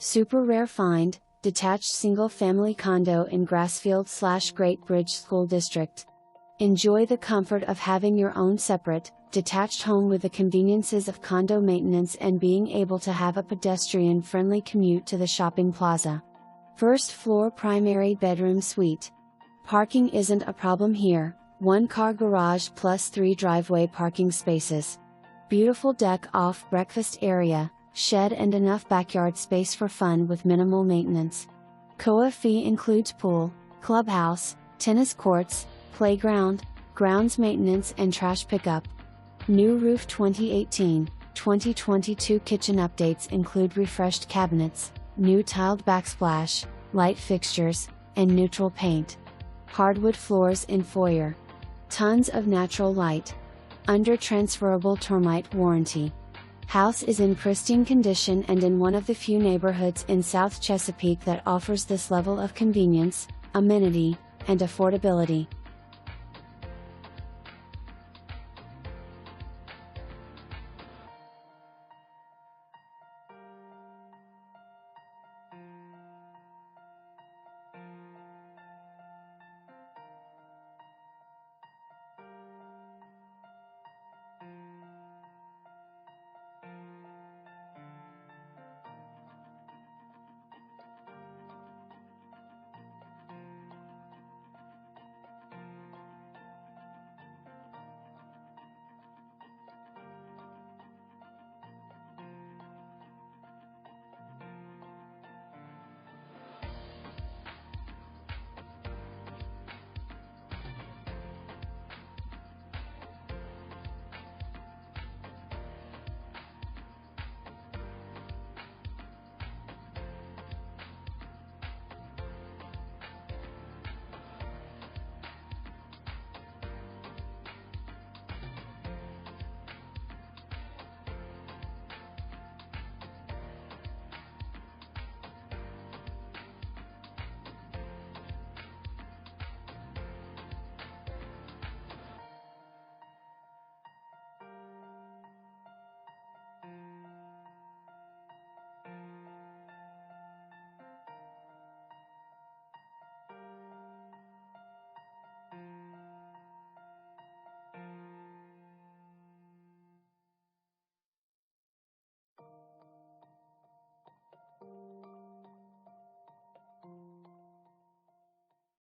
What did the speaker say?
Super rare find, detached single family condo in Grassfield/Great Bridge School District. Enjoy the comfort of having your own separate, detached home with the conveniences of condo maintenance and being able to have a pedestrian-friendly commute to the shopping plaza. First floor primary bedroom suite. Parking isn't a problem here, 1-car garage plus 3 driveway parking spaces. Beautiful deck off breakfast area, shed and enough backyard space for fun with minimal maintenance. COA fee includes pool, clubhouse, tennis courts, playground, grounds maintenance and trash pickup. New roof 2018-2022 kitchen updates include refreshed cabinets, new tiled backsplash, light fixtures, and neutral paint. Hardwood floors in foyer. Tons of natural light. Under transferrable termite warranty. House is in pristine condition and in one of the few neighborhoods in South Chesapeake that offers this level of convenience, amenity, and affordability.